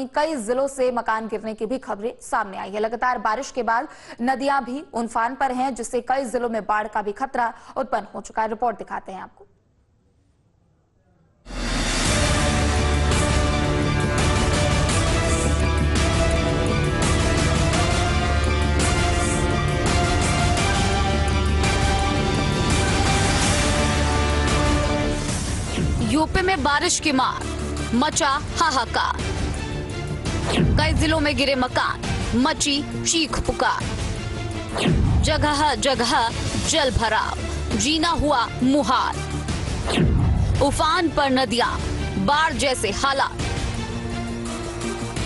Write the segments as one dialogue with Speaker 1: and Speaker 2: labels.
Speaker 1: कई जिलों से मकान गिरने की भी खबरें सामने आई है। लगातार बारिश के बाद नदियां भी उफान पर हैं, जिससे कई जिलों में बाढ़ का भी खतरा उत्पन्न हो चुका है। रिपोर्ट दिखाते हैं आपको।
Speaker 2: यूपी में बारिश की मार, मचा हाहाकार। कई जिलों में गिरे मकान, मची चीख पुकार। जगह जगह जल भराव, जीना हुआ मुहाल। उफान पर नदियां, बाढ़ जैसे हालात।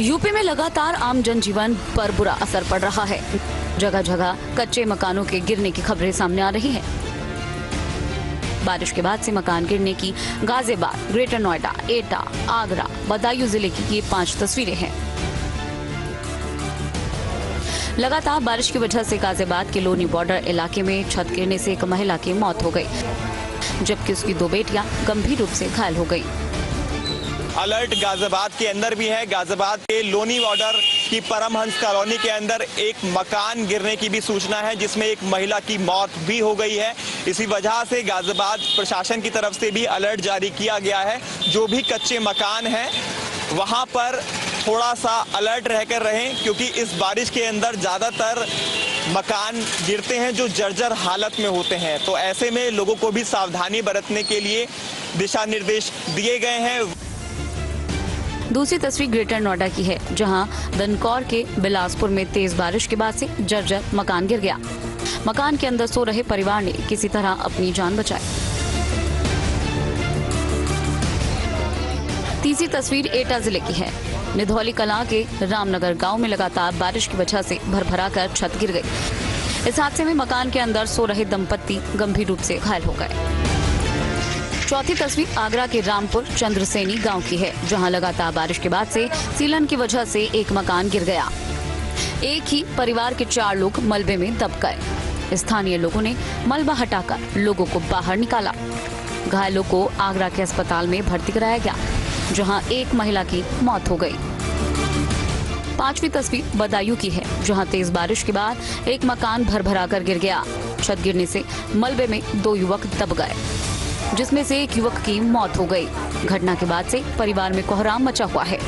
Speaker 2: यूपी में लगातार आम जनजीवन पर बुरा असर पड़ रहा है। जगह जगह कच्चे मकानों के गिरने की खबरें सामने आ रही हैं। बारिश के बाद से मकान गिरने की गाजियाबाद, ग्रेटर नोएडा, एटा, आगरा, बदायूं जिले की ये 5 तस्वीरें हैं। लगातार बारिश की वजह से गाजियाबाद के लोनी बॉर्डर इलाके में छत गिरने से एक महिला की मौत हो गई, जबकि उसकी 2 बेटियां गंभीर रूप से घायल हो गई।
Speaker 3: अलर्ट गाजियाबाद के अंदर भी है। गाजियाबाद के लोनी बॉर्डर की परमहंस कॉलोनी के अंदर एक मकान गिरने की भी सूचना है, जिसमें एक महिला की मौत भी हो गई है। इसी वजह से गाजियाबाद प्रशासन की तरफ से भी अलर्ट जारी किया गया है। जो भी कच्चे मकान हैं वहां पर थोड़ा सा अलर्ट रहकर रहें, क्योंकि इस बारिश के अंदर ज़्यादातर मकान गिरते हैं जो जर्जर हालत में होते हैं। तो ऐसे में लोगों को भी सावधानी बरतने के लिए दिशा निर्देश दिए गए हैं।
Speaker 2: दूसरी तस्वीर ग्रेटर नोएडा की है, जहां दनकौर के बिलासपुर में तेज बारिश के बाद से जर्जर मकान गिर गया। मकान के अंदर सो रहे परिवार ने किसी तरह अपनी जान बचाई। तीसरी तस्वीर एटा जिले की है। निधौली कलां के रामनगर गांव में लगातार बारिश की वजह से भरभरा कर छत गिर गई। इस हादसे में मकान के अंदर सो रहे दंपत्ति गंभीर रूप से घायल हो गए। चौथी तस्वीर आगरा के रामपुर चंद्रसेनी गांव की है, जहां लगातार बारिश के बाद से सीलन की वजह से एक मकान गिर गया। एक ही परिवार के 4 लोग मलबे में दब गए। स्थानीय लोगों ने मलबा हटाकर लोगों को बाहर निकाला। घायलों को आगरा के अस्पताल में भर्ती कराया गया, जहां एक महिला की मौत हो गई। 5वीं तस्वीर बदायूं की है, जहां तेज बारिश के बाद एक मकान भरभरा कर गिर गया। छत गिरने से मलबे में 2 युवक दब गए, जिसमें से एक युवक की मौत हो गई। घटना के बाद से परिवार में कोहराम मचा हुआ है।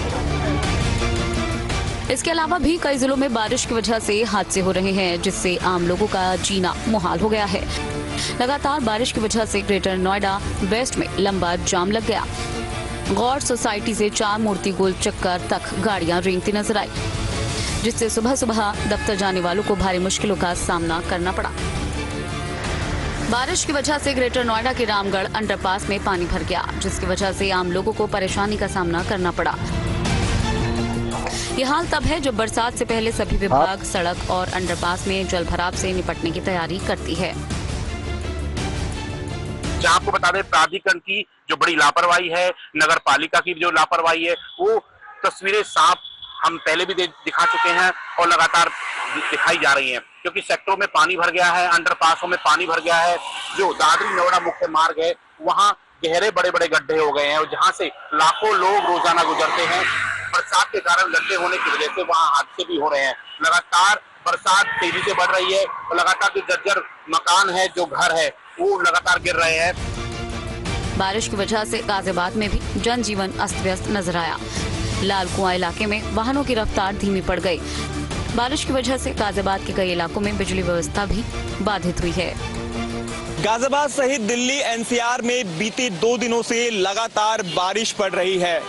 Speaker 2: इसके अलावा भी कई जिलों में बारिश की वजह से हादसे हो रहे हैं, जिससे आम लोगों का जीना मुहाल हो गया है। लगातार बारिश की वजह से ग्रेटर नोएडा वेस्ट में लंबा जाम लग गया। गौर सोसाइटी से 4 मूर्ति गोल चक्कर तक गाड़ियां रेंगती नजर आई, जिससे सुबह सुबह दफ्तर जाने वालों को भारी मुश्किलों का सामना करना पड़ा। बारिश की वजह से ग्रेटर नोएडा के रामगढ़ अंडरपास में पानी भर गया, जिसकी वजह से आम लोगों को परेशानी का सामना करना पड़ा। यह हाल तब है जब बरसात से पहले सभी विभाग सड़क और अंडरपास में जल भराव से निपटने की तैयारी करती है।
Speaker 4: आपको बता दें, प्राधिकरण की जो बड़ी लापरवाही है, नगर पालिका की जो लापरवाही है, वो तस्वीरें साफ हम पहले भी दिखा चुके हैं और लगातार दिखाई जा रही हैं। क्योंकि सेक्टरों में पानी भर गया है, अंडरपासों में पानी भर गया है। जो दादरी नोएडा मुख्य मार्ग है, वहाँ गहरे बड़े बड़े गड्ढे हो गए हैं, और जहाँ से लाखों लोग रोजाना गुजरते हैं। बरसात के कारण गड्ढे होने की वजह से वहाँ हादसे भी हो रहे हैं। लगातार बरसात तेजी से बढ़ रही है और लगातार जो जर्जर मकान है, जो घर है, वो लगातार गिर रहे हैं।
Speaker 2: बारिश की वजह से गाजियाबाद में भी जनजीवन अस्त व्यस्त नजर आया। लाल कुआं इलाके में वाहनों की रफ्तार धीमी पड़ गई। बारिश की वजह से गाजियाबाद के कई इलाकों में बिजली व्यवस्था भी बाधित हुई है।
Speaker 3: गाजियाबाद सहित दिल्ली एनसीआर में बीते 2 दिनों से लगातार बारिश पड़ रही है।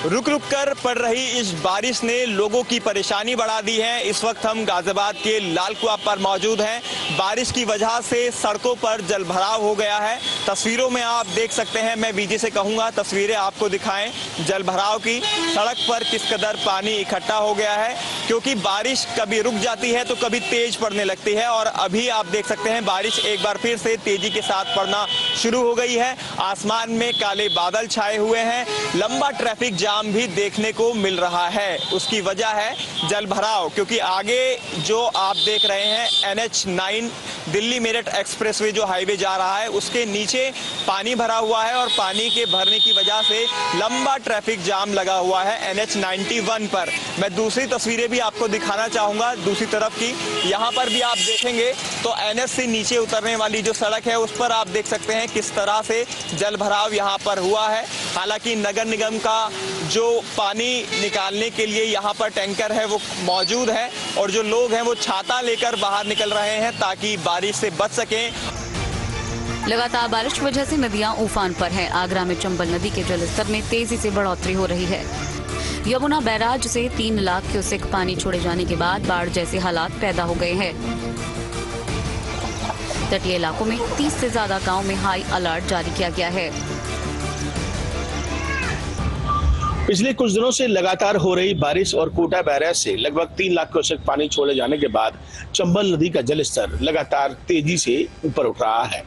Speaker 3: रुक रुक कर पड़ रही इस बारिश ने लोगों की परेशानी बढ़ा दी है। इस वक्त हम गाजियाबाद के लाल कुआं पर मौजूद हैं। बारिश की वजह से सड़कों पर जलभराव हो गया है। तस्वीरों में आप देख सकते हैं, मैं बीजे से कहूंगा तस्वीरें आपको दिखाएं जलभराव की। सड़क पर किस कदर पानी इकट्ठा हो गया है, क्योंकि बारिश कभी रुक जाती है तो कभी तेज पड़ने लगती है और अभी आप देख सकते हैं बारिश एक बार फिर से तेजी के साथ पड़ना शुरू हो गई है। आसमान में काले बादल छाए हुए हैं, लंबा ट्रैफिक जाम भी देखने को मिल रहा है। उसकी वजह है जल भराव, क्योंकि आगे जो आप देख रहे हैं NH9 दिल्ली मेरठ एक्सप्रेसवे जो हाईवे जा रहा है उसके नीचे पानी भरा हुआ है और पानी के भरने की वजह से लंबा ट्रैफिक जाम लगा हुआ है NH91 पर। मैं दूसरी तस्वीरें भी आपको दिखाना चाहूंगा दूसरी तरफ की। यहाँ पर भी आप देखेंगे तो NH से नीचे उतरने वाली जो सड़क है उस पर आप देख सकते हैं किस तरह से जल भराव यहाँ पर हुआ है। हालांकि नगर निगम का जो पानी निकालने के लिए यहाँ पर टैंकर है वो मौजूद है और जो लोग हैं वो छाता लेकर बाहर निकल रहे हैं ताकि बारिश से बच सकें।
Speaker 2: लगातार बारिश की वजह से नदियां उफान पर हैं। आगरा में चंबल नदी के जलस्तर में तेजी से बढ़ोतरी हो रही है। यमुना बैराज से 3 लाख क्यूसेक पानी छोड़े जाने के बाद बाढ़ जैसे हालात पैदा हो गए हैं। तटीय इलाकों में 30 से ज्यादा गांव में हाई अलर्ट जारी किया गया है।
Speaker 5: पिछले कुछ दिनों से लगातार हो रही बारिश और कोटा बैराज से लगभग 3 लाख क्यूसेक पानी छोड़े जाने के बाद चंबल नदी का जलस्तर लगातार तेजी से ऊपर उठ रहा है।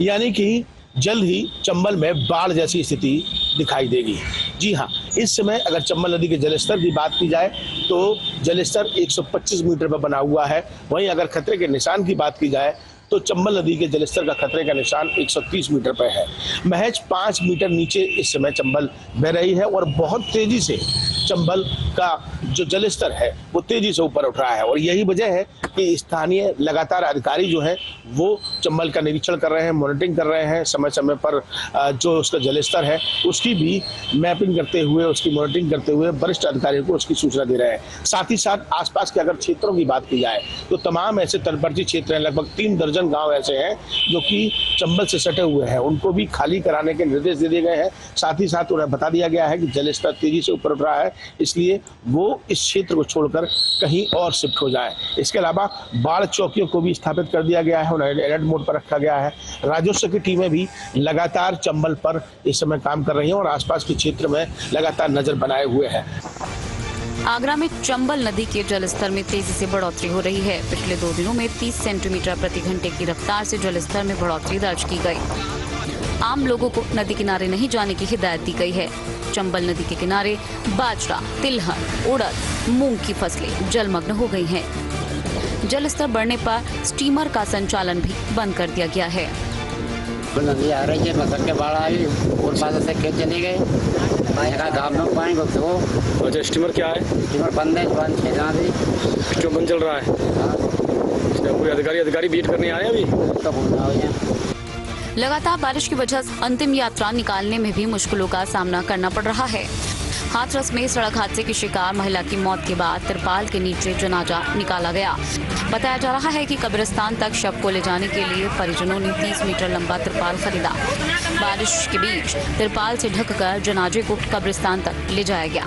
Speaker 5: यानी कि जल्द ही चंबल में बाढ़ जैसी स्थिति दिखाई देगी। जी हाँ, इस समय अगर चंबल नदी के जलस्तर की बात की जाए तो जलस्तर 125 मीटर पर बना हुआ है। वहीं अगर खतरे के निशान की बात की जाए तो चंबल नदी के जलस्तर का खतरे का निशान 130 मीटर पर है। महज 5 मीटर नीचे इस समय चंबल बह रही है और बहुत तेजी से चंबल का जो जलस्तर है वो तेजी से ऊपर उठ रहा है और यही वजह है कि स्थानीय लगातार अधिकारी जो है वो चंबल का निरीक्षण कर रहे हैं, मॉनिटरिंग कर रहे हैं। समय समय पर जो उसका जलस्तर है उसकी भी मैपिंग करते हुए, उसकी मॉनिटरिंग करते हुए वरिष्ठ अधिकारियों को उसकी सूचना दे रहे हैं। साथ ही साथ आसपास के अगर क्षेत्रों की बात की जाए तो तमाम ऐसे तटवर्ती क्षेत्र हैं, लगभग 3 दर्जन गांव ऐसे हैं जो कि चंबल से सटे हुए हैं, उनको भी खाली कराने के निर्देश दे दिए गए हैं। साथ ही साथ उन्हें बता दिया गया है कि जलस्तर तेजी से ऊपर उठ रहा है, इसलिए वो इस क्षेत्र को छोड़कर कहीं और शिफ्ट हो जाए। इसके अलावा बाढ़ चौकियों को भी स्थापित कर दिया गया है, उन्हें अलर्ट मोड पर रखा गया है। राजस्व की टीमें भी लगातार चंबल पर इस समय काम कर रही हैं और आसपास के क्षेत्र में लगातार नजर बनाए हुए हैं।
Speaker 2: आगरा में चंबल नदी के जलस्तर में तेजी से बढ़ोतरी हो रही है। पिछले 2 दिनों में 30 सेंटीमीटर प्रति घंटे की रफ्तार से जलस्तर में बढ़ोतरी दर्ज की गई। आम लोगों को नदी किनारे नहीं जाने की हिदायत दी गई है। चंबल नदी के किनारे बाजरा, तिलहन, उड़द, मूंग की फसलें जलमग्न हो गई हैं। जलस्तर बढ़ने पर स्टीमर का संचालन भी बंद कर दिया गया है।
Speaker 6: नदी आ रही है, मसर के बाढ़ आई और पास से खेत चली गए, गाँव में पानी भक्त हो।
Speaker 7: अच्छा, स्टीमर क्या है?
Speaker 6: स्टीमर बंद है,
Speaker 7: स्टीमर बंद चल रहा है। कोई अधिकारी बीट करने आए अभी
Speaker 6: तो
Speaker 2: लगातार बारिश की वजह से अंतिम यात्रा निकालने में भी मुश्किलों का सामना करना पड़ रहा है। हाथरस में सड़क हादसे की शिकार महिला की मौत के बाद तिरपाल के नीचे जनाजा निकाला गया। बताया जा रहा है कि कब्रिस्तान तक शव को ले जाने के लिए परिजनों ने 30 मीटर लंबा तिरपाल खरीदा। बारिश के बीच तिरपाल से ढककर जनाजे को कब्रिस्तान तक ले जाया गया।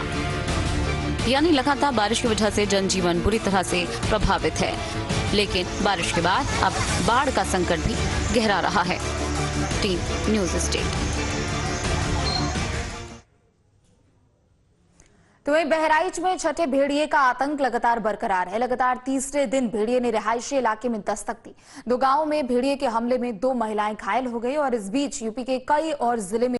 Speaker 2: यानी लगातार बारिश की वजह से जनजीवन बुरी तरह से प्रभावित है, लेकिन बारिश के बाद अब बाढ़ का संकट भी गहरा रहा है। Team news state.
Speaker 1: तो वहीं बहराइच में छठे भेड़िए का आतंक लगातार बरकरार है। लगातार तीसरे दिन भेड़िए ने रिहायशी इलाके में दस्तक दी। 2 गांवों में भेड़िए के हमले में 2 महिलाएं घायल हो गई और इस बीच यूपी के कई और जिले में